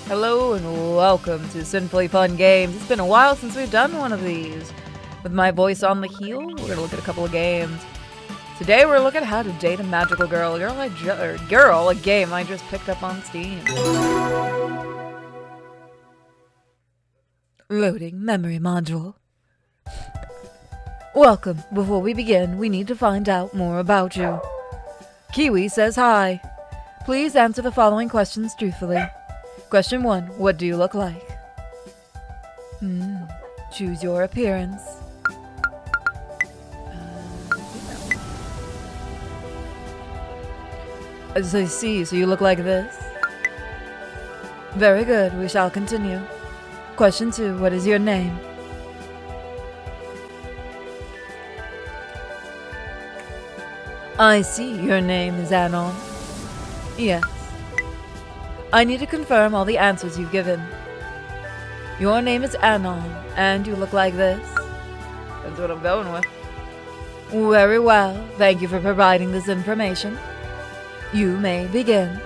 Hello and welcome to Sinfully Fun Games. It's been a while since we've done one of these. With my voice on the heel, we're going to look at a couple of games. Today we're looking at How to Date a Magical Girl, a game I just picked up on Steam. Loading memory module. Welcome. Before we begin, we need to find out more about you. Kiwi says hi. Please answer the following questions truthfully. Question 1. What do you look like? Choose your appearance. As I see, so you look like this? Very good, we shall continue. Question 2. What is your name? I see, your name is Anon. Yes. I need to confirm all the answers you've given. Your name is Anon, and you look like this. That's what I'm going with. Very well. Thank you for providing this information. You may begin.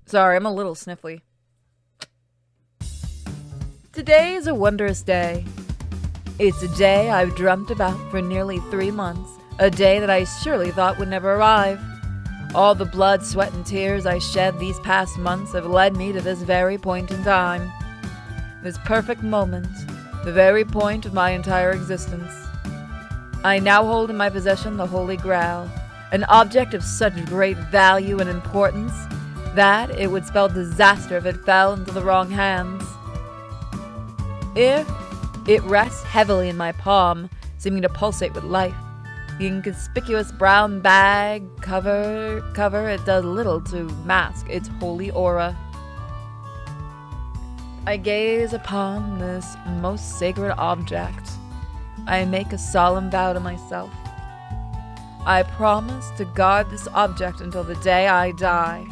Sorry, I'm a little sniffly. Today is a wondrous day. It's a day I've dreamt about for nearly 3 months. A day that I surely thought would never arrive. All the blood, sweat, and tears I shed these past months have led me to this very point in time. This perfect moment, the very point of my entire existence. I now hold in my possession the Holy Grail, an object of such great value and importance that it would spell disaster if it fell into the wrong hands. If it rests heavily in my palm, seeming to pulsate with life, the inconspicuous brown bag cover, it does little to mask its holy aura. I gaze upon this most sacred object. I make a solemn vow to myself. I promise to guard this object until the day I die.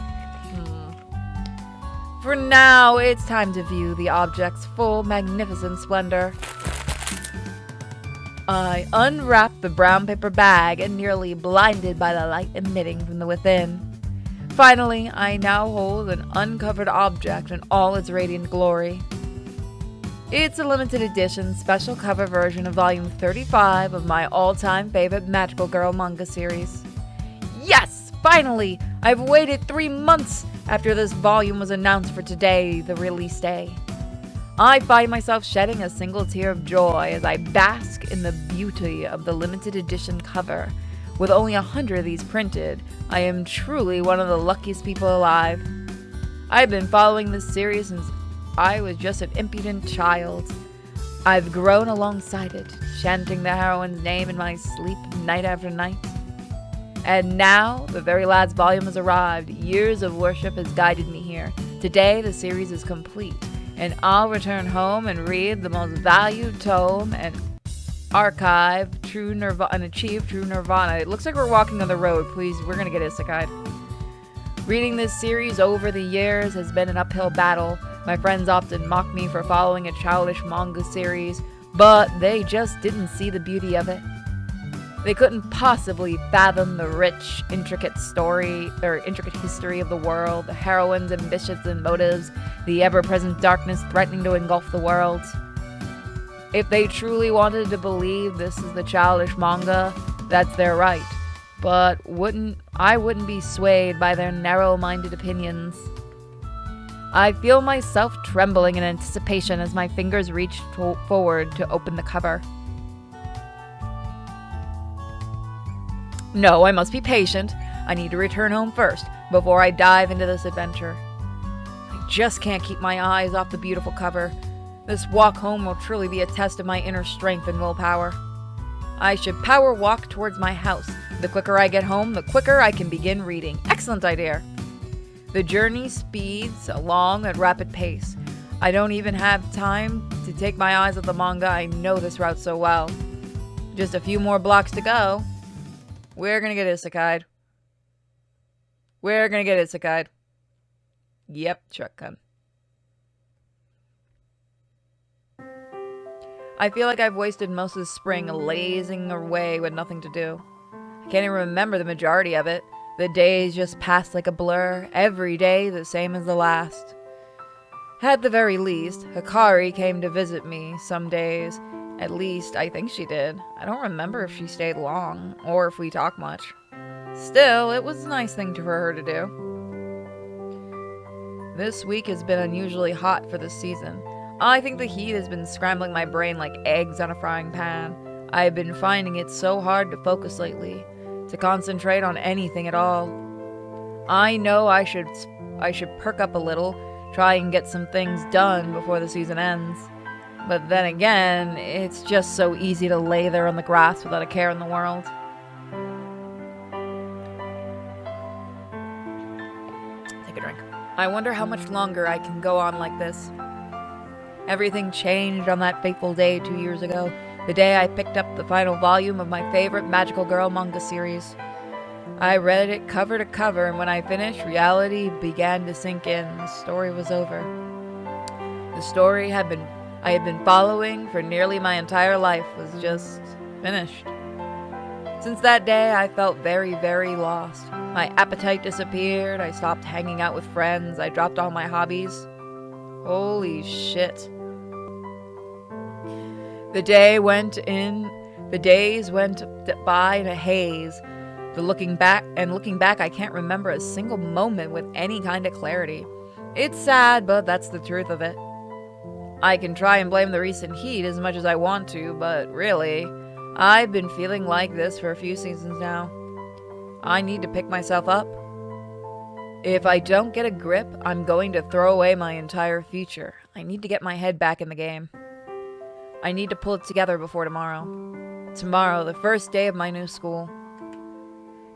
For now, it's time to view the object's full magnificent splendor. I unwrapped the brown paper bag and nearly blinded by the light emitting from the within. Finally, I now hold an uncovered object in all its radiant glory. It's a limited edition special cover version of volume 35 of my all-time favorite Magical Girl manga series. Yes! Finally! I've waited 3 months after this volume was announced for today, the release day. I find myself shedding a single tear of joy as I bask in the beauty of the limited edition cover. With only 100 of these printed, I am truly one of the luckiest people alive. I've been following this series since I was just an impudent child. I've grown alongside it, chanting the heroine's name in my sleep night after night. And now, the very last volume has arrived. Years of worship has guided me here. Today, the series is complete, and I'll return home and read the most valued tome and achieve true nirvana. It looks like we're walking on the road. Please, we're gonna get isekai. Reading this series over the years has been an uphill battle. My friends often mock me for following a childish manga series, but they just didn't see the beauty of it. They couldn't possibly fathom the rich, intricate history of the world, the heroine's ambitions and motives, the ever-present darkness threatening to engulf the world. If they truly wanted to believe this is the childish manga, that's their right. But I wouldn't be swayed by their narrow-minded opinions. I feel myself trembling in anticipation as my fingers reach forward to open the cover. No, I must be patient. I need to return home first, before I dive into this adventure. I just can't keep my eyes off the beautiful cover. This walk home will truly be a test of my inner strength and willpower. I should power walk towards my house. The quicker I get home, the quicker I can begin reading. Excellent idea. The journey speeds along at rapid pace. I don't even have time to take my eyes off the manga. I know this route so well. Just a few more blocks to go. We're gonna get isekai'd. Yep, truck gun. I feel like I've wasted most of the spring lazing away with nothing to do. I can't even remember the majority of it. The days just passed like a blur, every day the same as the last. At the very least, Hikari came to visit me some days. At least, I think she did. I don't remember if she stayed long, or if we talked much. Still, it was a nice thing for her to do. This week has been unusually hot for this season. I think the heat has been scrambling my brain like eggs on a frying pan. I've been finding it so hard to focus lately, to concentrate on anything at all. I know I should perk up a little, try and get some things done before the season ends. But then again, it's just so easy to lay there on the grass without a care in the world. Take a drink. I wonder how much longer I can go on like this. Everything changed on that fateful day 2 years ago, the day I picked up the final volume of my favorite magical girl manga series. I read it cover to cover, and when I finished, reality began to sink in. The story was over. The story I had been following for nearly my entire life was just finished. Since that day, I felt very, very lost. My appetite disappeared, I stopped hanging out with friends, I dropped all my hobbies. Holy shit. The days went by in a haze. Looking back, I can't remember a single moment with any kind of clarity. It's sad, but that's the truth of it. I can try and blame the recent heat as much as I want to, but really, I've been feeling like this for a few seasons now. I need to pick myself up. If I don't get a grip, I'm going to throw away my entire future. I need to get my head back in the game. I need to pull it together before tomorrow. Tomorrow, the first day of my new school.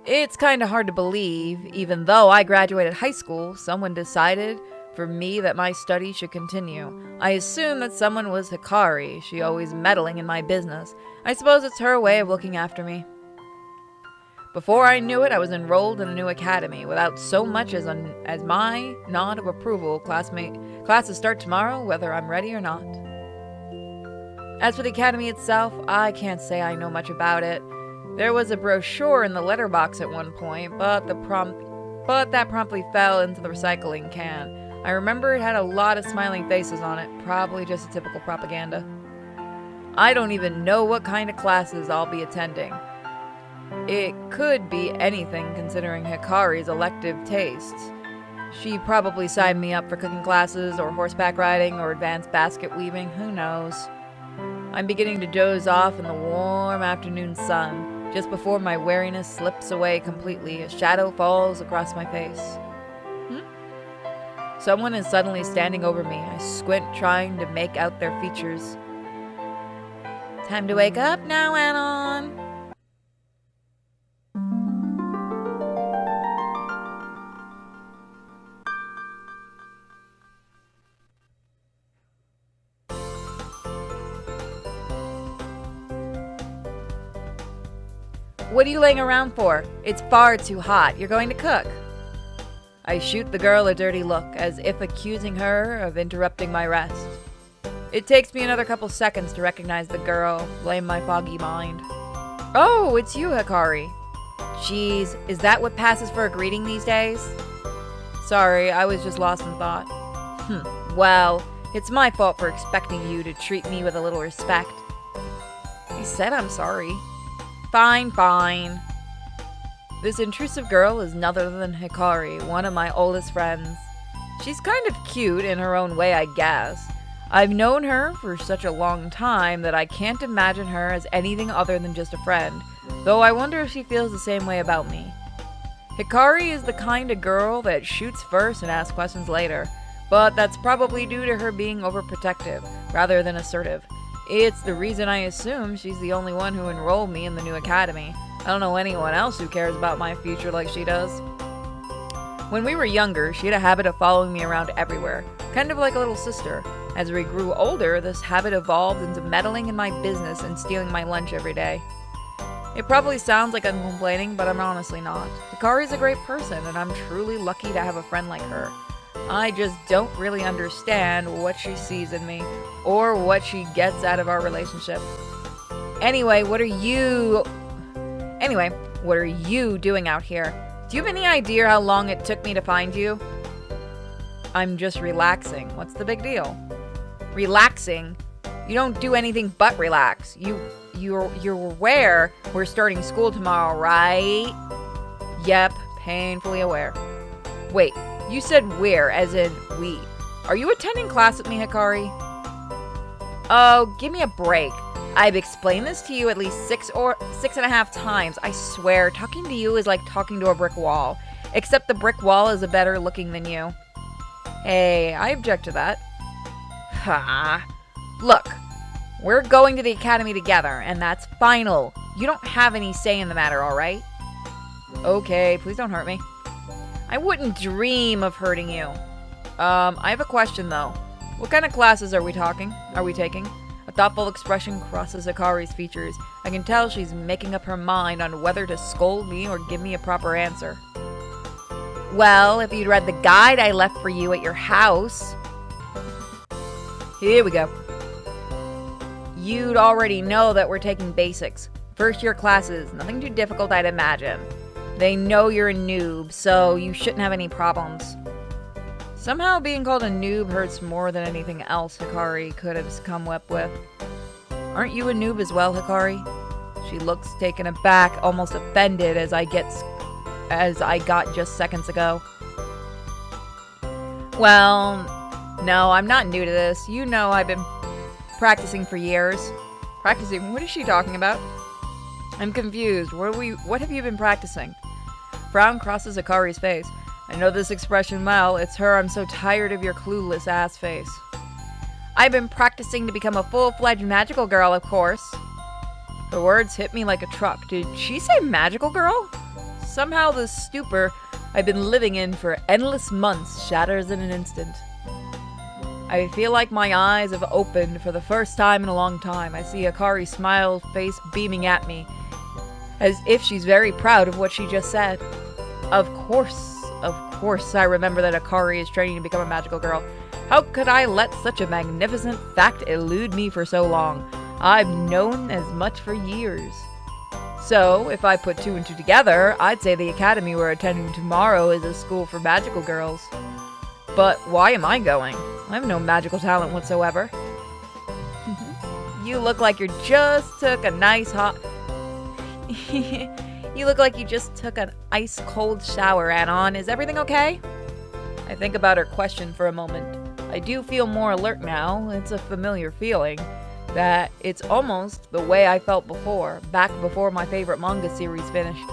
It's kind of hard to believe, even though I graduated high school, someone decided for me that my studies should continue. I assume that someone was Hikari, she always meddling in my business. I suppose it's her way of looking after me. Before I knew it, I was enrolled in a new academy, without so much as my nod of approval. Classes start tomorrow, whether I'm ready or not. As for the academy itself, I can't say I know much about it. There was a brochure in the letterbox at one point, but that promptly fell into the recycling can. I remember it had a lot of smiling faces on it, probably just a typical propaganda. I don't even know what kind of classes I'll be attending. It could be anything considering Hikari's elective tastes. She probably signed me up for cooking classes, or horseback riding, or advanced basket weaving, who knows. I'm beginning to doze off in the warm afternoon sun. Just before my wariness slips away completely, a shadow falls across my face. Someone is suddenly standing over me. I squint, trying to make out their features. Time to wake up now, Anon. What are you laying around for? It's far too hot. You're going to cook. I shoot the girl a dirty look, as if accusing her of interrupting my rest. It takes me another couple seconds to recognize the girl, blame my foggy mind. Oh, it's you, Hikari. Jeez, is that what passes for a greeting these days? Sorry, I was just lost in thought. Well, it's my fault for expecting you to treat me with a little respect. I said I'm sorry. Fine. This intrusive girl is none other than Hikari, one of my oldest friends. She's kind of cute in her own way, I guess. I've known her for such a long time that I can't imagine her as anything other than just a friend, though I wonder if she feels the same way about me. Hikari is the kind of girl that shoots first and asks questions later, but that's probably due to her being overprotective, rather than assertive. It's the reason I assume she's the only one who enrolled me in the new academy. I don't know anyone else who cares about my future like she does. When we were younger, she had a habit of following me around everywhere, kind of like a little sister. As we grew older, this habit evolved into meddling in my business and stealing my lunch every day. It probably sounds like I'm complaining, but I'm honestly not. Hikari's a great person, and I'm truly lucky to have a friend like her. I just don't really understand what she sees in me or what she gets out of our relationship. Anyway, what are you doing out here? Do you have any idea how long it took me to find you? I'm just relaxing. What's the big deal? Relaxing? You don't do anything but relax. You're aware we're starting school tomorrow, right? Yep, painfully aware. Wait, you said we're, as in we. Are you attending class with me, Hikari? Oh, give me a break. I've explained this to you at least 6.5 times. I swear, talking to you is like talking to a brick wall. Except the brick wall is better looking than you. Hey, I object to that. Ha. Look, we're going to the academy together, and that's final. You don't have any say in the matter, alright? Okay, please don't hurt me. I wouldn't dream of hurting you. I have a question, though. What kind of classes are we taking? A thoughtful expression crosses Hikari's features. I can tell she's making up her mind on whether to scold me or give me a proper answer. Well, if you'd read the guide I left for you at your house... Here we go. You'd already know that we're taking basics. First year classes, nothing too difficult, I'd imagine. They know you're a noob, so you shouldn't have any problems. Somehow being called a noob hurts more than anything else Hikari could have come up with. Aren't you a noob as well, Hikari? She looks taken aback, almost offended as I got just seconds ago. Well, no, I'm not new to this. You know I've been practicing for years. Practicing? What is she talking about? I'm confused. What have you been practicing? Frown crosses Hikari's face. I know this expression well. It's her I'm so tired of your clueless ass face. I've been practicing to become a full-fledged magical girl, of course. The words hit me like a truck. Did she say magical girl? Somehow the stupor I've been living in for endless months shatters in an instant. I feel like my eyes have opened for the first time in a long time. I see Hikari's smile face beaming at me, as if she's very proud of what she just said. Of course, I remember that Hikari is training to become a magical girl. How could I let such a magnificent fact elude me for so long? I've known as much for years. So, if I put two and two together, I'd say the academy we're attending tomorrow is a school for magical girls. But why am I going? I have no magical talent whatsoever. You look like you just took a nice hot... You look like you just took an ice-cold shower, Anon. Is everything okay? I think about her question for a moment. I do feel more alert now. It's a familiar feeling. That it's almost the way I felt before, back before my favorite manga series finished.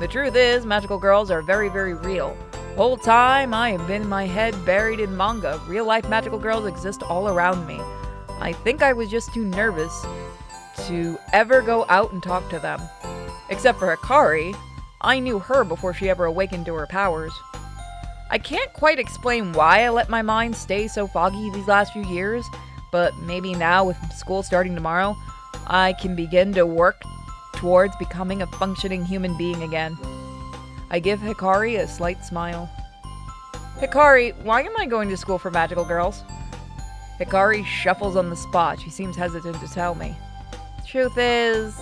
The truth is, magical girls are very, very real. The whole time I have been in my head buried in manga, real-life magical girls exist all around me. I think I was just too nervous to ever go out and talk to them. Except for Hikari, I knew her before she ever awakened to her powers. I can't quite explain why I let my mind stay so foggy these last few years, but maybe now with school starting tomorrow, I can begin to work towards becoming a functioning human being again. I give Hikari a slight smile. Hikari, why am I going to school for magical girls? Hikari shuffles on the spot. She seems hesitant to tell me. Truth is...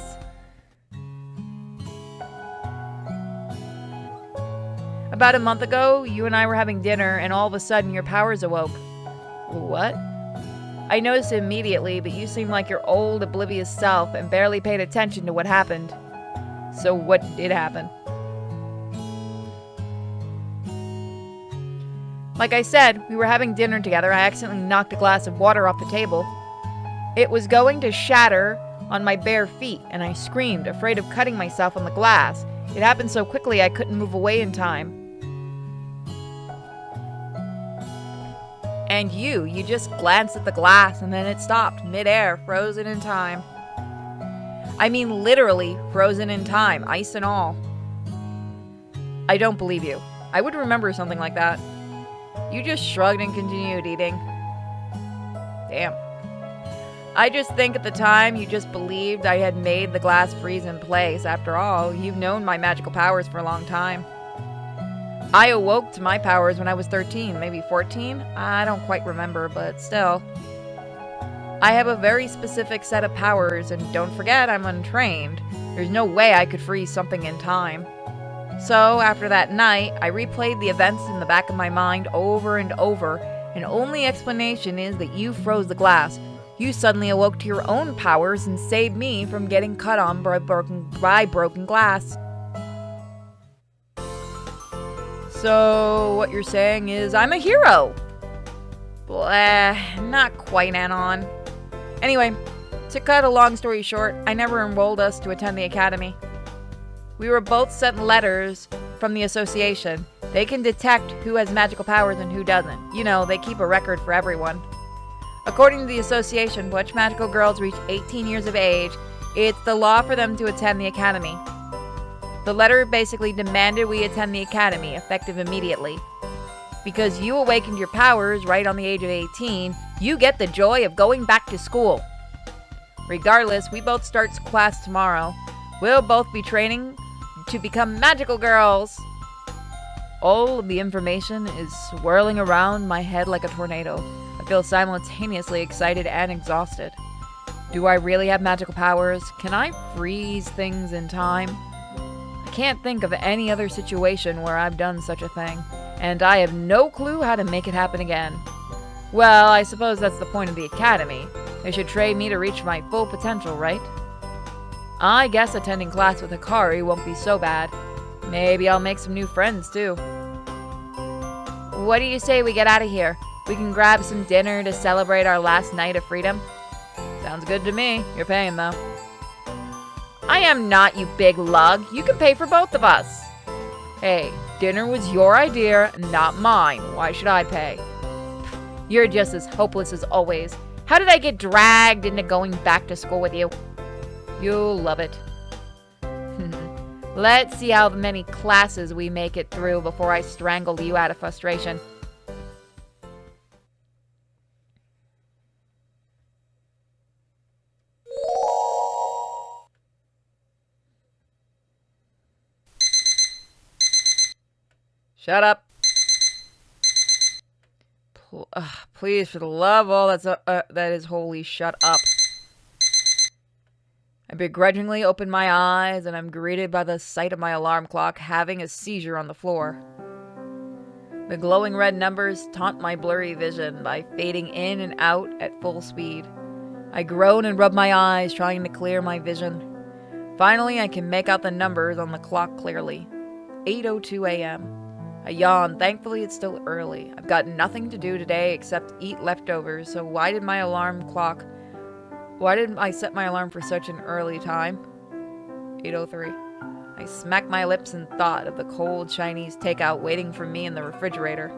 About a month ago, you and I were having dinner, and all of a sudden your powers awoke. What? I noticed immediately, but you seemed like your old, oblivious self and barely paid attention to what happened. So what did happen? Like I said, we were having dinner together. I accidentally knocked a glass of water off the table. It was going to shatter on my bare feet, and I screamed, afraid of cutting myself on the glass. It happened so quickly I couldn't move away in time. And you just glanced at the glass and then it stopped, midair, frozen in time. I mean literally frozen in time, ice and all. I don't believe you. I would remember something like that. You just shrugged and continued eating. Damn. I just think at the time you just believed I had made the glass freeze in place. After all, you've known my magical powers for a long time. I awoke to my powers when I was 13, maybe 14? I don't quite remember, but still. I have a very specific set of powers, and don't forget I'm untrained. There's no way I could freeze something in time. So, after that night, I replayed the events in the back of my mind over and over, and only explanation is that you froze the glass. You suddenly awoke to your own powers and saved me from getting cut on by broken glass. So, what you're saying is I'm a hero? Blah, not quite, Anon. Anyway, to cut a long story short, I never enrolled us to attend the academy. We were both sent letters from the association. They can detect who has magical powers and who doesn't. You know, they keep a record for everyone. According to the association, once magical girls reach 18 years of age, it's the law for them to attend the academy. The letter basically demanded we attend the academy, effective immediately. Because you awakened your powers right on the age of 18, you get the joy of going back to school. Regardless, we both start class tomorrow. We'll both be training to become magical girls. All of the information is swirling around my head like a tornado. I feel simultaneously excited and exhausted. Do I really have magical powers? Can I freeze things in time? I can't think of any other situation where I've done such a thing, and I have no clue how to make it happen again. Well, I suppose that's the point of the academy. They should train me to reach my full potential, right? I guess attending class with Hikari won't be so bad. Maybe I'll make some new friends, too. What do you say we get out of here? We can grab some dinner to celebrate our last night of freedom? Sounds good to me. You're paying, though. I am not, you big lug. You can pay for both of us. Hey, dinner was your idea, not mine. Why should I pay? You're just as hopeless as always. How did I get dragged into going back to school with you? You'll love it. Let's see how many classes we make it through before I strangle you out of frustration. Shut up. Please, for the love of all that is holy, shut up. I begrudgingly open my eyes, and I'm greeted by the sight of my alarm clock having a seizure on the floor. The glowing red numbers taunt my blurry vision by fading in and out at full speed. I groan and rub my eyes, trying to clear my vision. Finally, I can make out the numbers on the clock clearly. 8:02 a.m. I yawn. Thankfully, it's still early. I've got nothing to do today except eat leftovers, so why did I set my alarm for such an early time? 8:03. I smack my lips in thought of the cold Chinese takeout waiting for me in the refrigerator.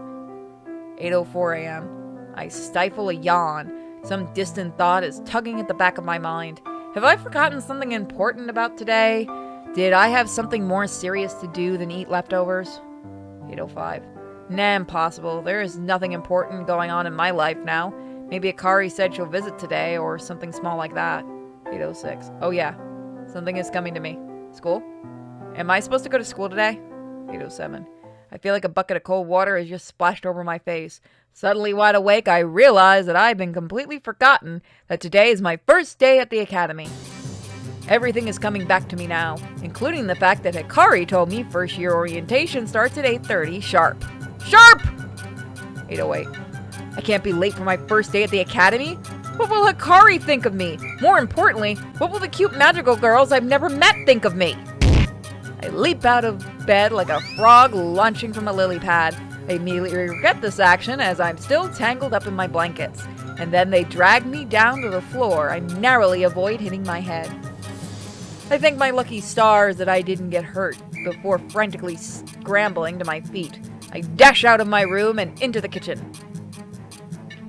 8:04 a.m. I stifle a yawn. Some distant thought is tugging at the back of my mind. Have I forgotten something important about today? Did I have something more serious to do than eat leftovers? 8:05. Nah, impossible. There is nothing important going on in my life now. Maybe Hikari said she'll visit today, or something small like that. 8:06. Oh yeah, something is coming to me. School? Am I supposed to go to school today? 8:07. I feel like a bucket of cold water has just splashed over my face. Suddenly wide awake, I realize that I've been completely forgotten that today is my first day at the academy. Everything is coming back to me now, including the fact that Hikari told me first year orientation starts at 8:30 sharp. Sharp! 8:08. I can't be late for my first day at the academy. What will Hikari think of me? More importantly, what will the cute magical girls I've never met think of me? I leap out of bed like a frog launching from a lily pad. I immediately regret this action as I'm still tangled up in my blankets. And then they drag me down to the floor. I narrowly avoid hitting my head. I thank my lucky stars that I didn't get hurt before frantically scrambling to my feet. I dash out of my room and into the kitchen.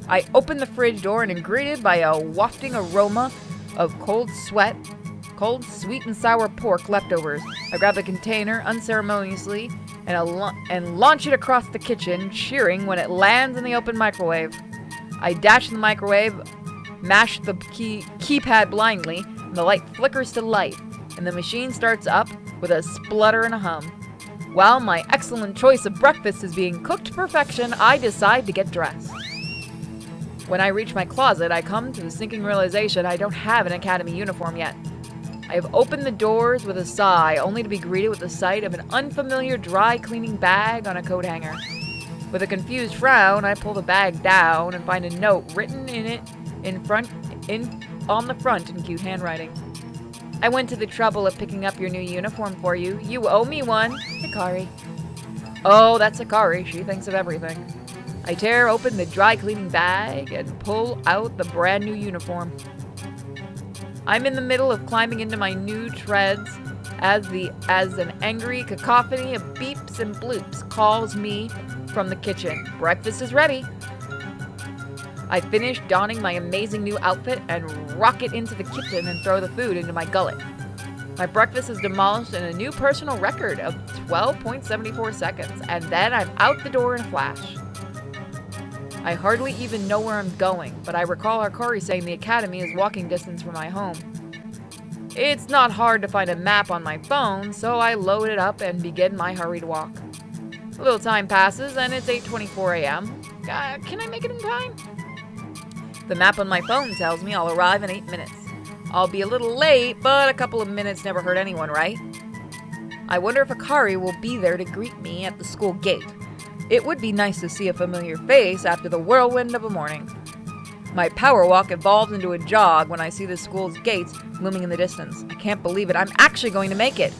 I open the fridge door and am greeted by a wafting aroma of cold, sweet and sour pork leftovers. I grab the container unceremoniously and launch it across the kitchen, cheering when it lands in the open microwave. I dash the microwave, mash the keypad blindly, and the light flickers to life, and the machine starts up with a splutter and a hum. While my excellent choice of breakfast is being cooked to perfection, I decide to get dressed. When I reach my closet, I come to the sinking realization I don't have an academy uniform yet. I have opened the doors with a sigh, only to be greeted with the sight of an unfamiliar dry cleaning bag on a coat hanger. With a confused frown, I pull the bag down and find a note written in it on the front in cute handwriting. I went to the trouble of picking up your new uniform for you. You owe me one, Hikari. Oh, that's Hikari. She thinks of everything. I tear open the dry cleaning bag and pull out the brand new uniform. I'm in the middle of climbing into my new treads as an angry cacophony of beeps and bloops calls me from the kitchen. Breakfast is ready. I finish donning my amazing new outfit and rocket into the kitchen and throw the food into my gullet. My breakfast is demolished in a new personal record of 12.74 seconds, and then I'm out the door in a flash. I hardly even know where I'm going, but I recall Hikari saying the academy is walking distance from my home. It's not hard to find a map on my phone, so I load it up and begin my hurried walk. A little time passes, and it's 8:24 a.m. Can I make it in time? The map on my phone tells me I'll arrive in 8 minutes. I'll be a little late, but a couple of minutes never hurt anyone, right? I wonder if Hikari will be there to greet me at the school gate. It would be nice to see a familiar face after the whirlwind of a morning. My power walk evolves into a jog when I see the school's gates looming in the distance. I can't believe it. I'm actually going to make it.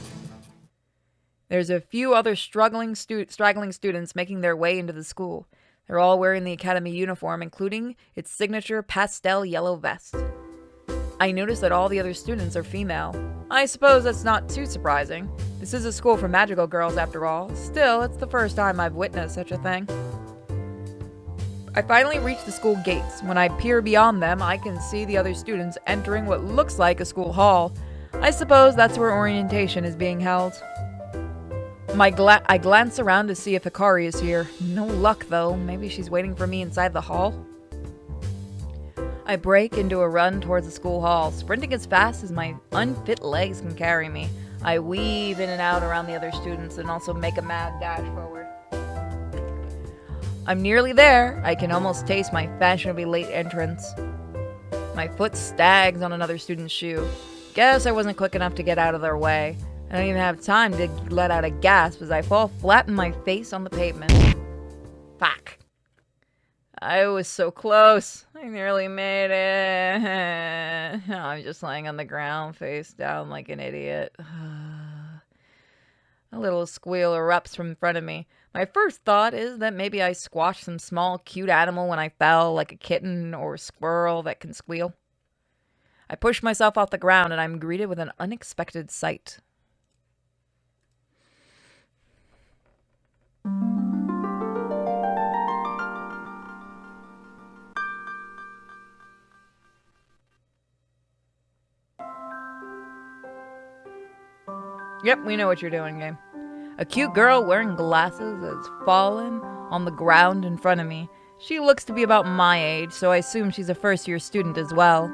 There's a few other straggling students making their way into the school. They're all wearing the academy uniform, including its signature pastel yellow vest. I notice that all the other students are female. I suppose that's not too surprising. This is a school for magical girls after all. Still, it's the first time I've witnessed such a thing. I finally reach the school gates. When I peer beyond them, I can see the other students entering what looks like a school hall. I suppose that's where orientation is being held. I glance around to see if Hikari is here. No luck, though. Maybe she's waiting for me inside the hall. I break into a run towards the school hall, sprinting as fast as my unfit legs can carry me. I weave in and out around the other students and also make a mad dash forward. I'm nearly there. I can almost taste my fashionably late entrance. My foot stags on another student's shoe. Guess I wasn't quick enough to get out of their way. I don't even have time to let out a gasp as I fall flat on my face on the pavement. Fuck. I was so close. I nearly made it. I'm just lying on the ground, face down like an idiot. A little squeal erupts from in front of me. My first thought is that maybe I squashed some small, cute animal when I fell, like a kitten or a squirrel that can squeal. I push myself off the ground and I'm greeted with an unexpected sight. Yep, we know what you're doing, game. A cute girl wearing glasses has fallen on the ground in front of me. She looks to be about my age, so I assume she's a first-year student as well.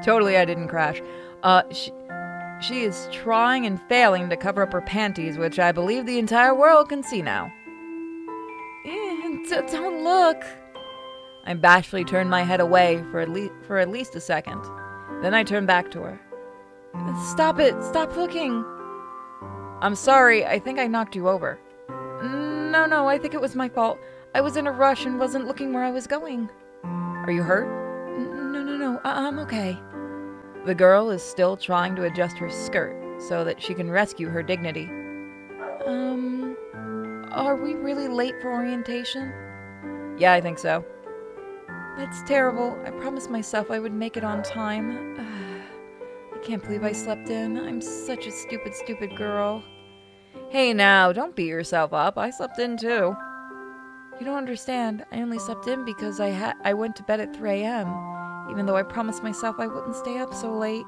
Totally, I didn't crash. She is trying and failing to cover up her panties, which I believe the entire world can see now. Don't look. I bashfully turn my head away for at least a second. Then I turn back to her. Stop it! Stop looking! I'm sorry, I think I knocked you over. No, I think it was my fault. I was in a rush and wasn't looking where I was going. Are you hurt? No, I'm okay. The girl is still trying to adjust her skirt so that she can rescue her dignity. Are we really late for orientation? Yeah, I think so. That's terrible. I promised myself I would make it on time. I can't believe I slept in. I'm such a stupid girl. Hey now, don't beat yourself up. I slept in too. You don't understand. I only slept in because I went to bed at 3 a.m., even though I promised myself I wouldn't stay up so late.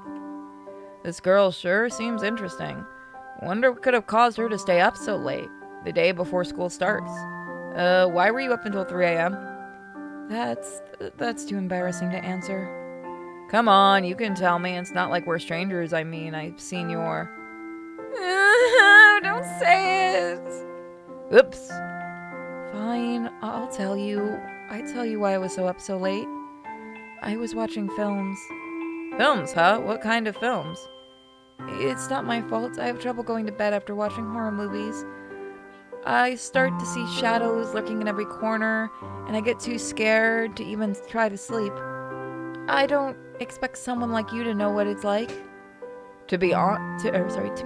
This girl sure seems interesting. Wonder what could have caused her to stay up so late, the day before school starts. Why were you up until 3 a.m.? That's too embarrassing to answer. Come on, you can tell me. It's not like we're strangers. I mean, I've seen your... How don't say it. Oops. Fine, I'll tell you. I tell you why I was so up so late. I was watching films. Films, huh? What kind of films? It's not my fault. I have trouble going to bed after watching horror movies. I start to see shadows lurking in every corner, and I get too scared to even try to sleep. I don't expect someone like you to know what it's like. To be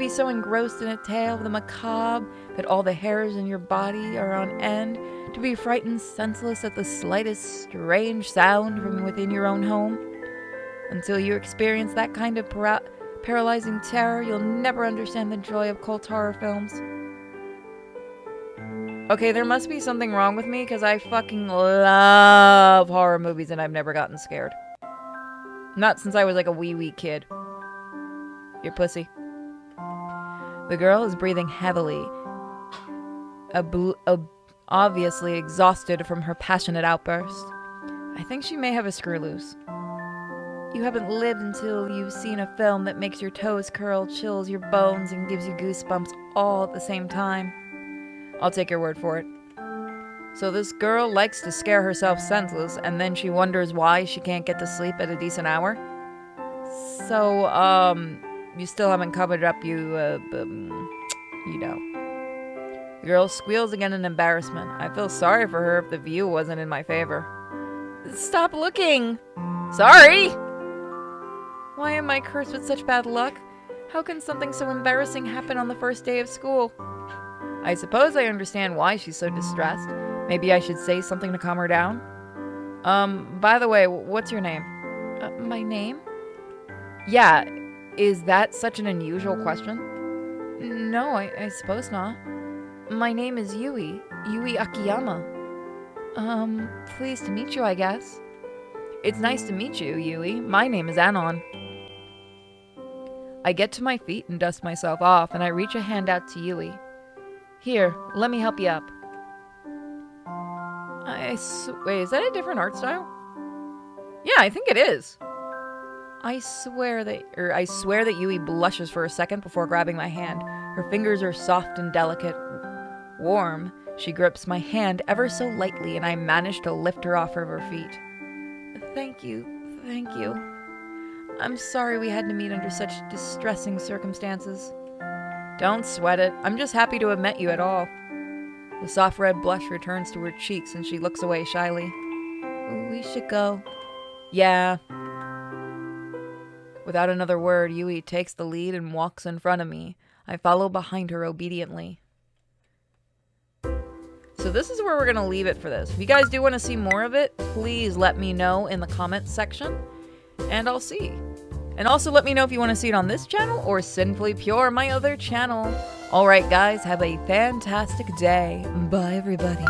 so engrossed in a tale of the macabre that all the hairs in your body are on end, to be frightened senseless at the slightest strange sound from within your own home. Until you experience that kind of paralyzing terror, you'll never understand the joy of cult horror films. Okay, there must be something wrong with me because I fucking love horror movies and I've never gotten scared. Not since I was like a wee kid. Your pussy. The girl is breathing heavily, obviously exhausted from her passionate outburst. I think she may have a screw loose. You haven't lived until you've seen a film that makes your toes curl, chills your bones, and gives you goosebumps all at the same time. I'll take your word for it. So this girl likes to scare herself senseless, and then she wonders why she can't get to sleep at a decent hour? So, you still haven't covered up you know. The girl squeals again in embarrassment. I feel sorry for her if the view wasn't in my favor. Stop looking! Sorry! Why am I cursed with such bad luck? How can something so embarrassing happen on the first day of school? I suppose I understand why she's so distressed. Maybe I should say something to calm her down? By the way, what's your name? My name? Yeah, is that such an unusual question? No, I suppose not. My name is Yui Akiyama. Pleased to meet you, I guess. It's nice to meet you, Yui. My name is Anon. I get to my feet and dust myself off, and I reach a hand out to Yui. Here, let me help you up. Wait, is that a different art style? Yeah, I think it is. I swear that Yui blushes for a second before grabbing my hand. Her fingers are soft and delicate. Warm, she grips my hand ever so lightly, and I manage to lift her off of her feet. Thank you. I'm sorry we had to meet under such distressing circumstances. Don't sweat it. I'm just happy to have met you at all. The soft red blush returns to her cheeks and she looks away shyly. We should go. Yeah. Without another word, Yui takes the lead and walks in front of me. I follow behind her obediently. So this is where we're going to leave it for this. If you guys do want to see more of it, please let me know in the comments section. And I'll see. And also let me know if you want to see it on this channel or Sinfully Pure, my other channel. Alright guys, have a fantastic day. Bye everybody.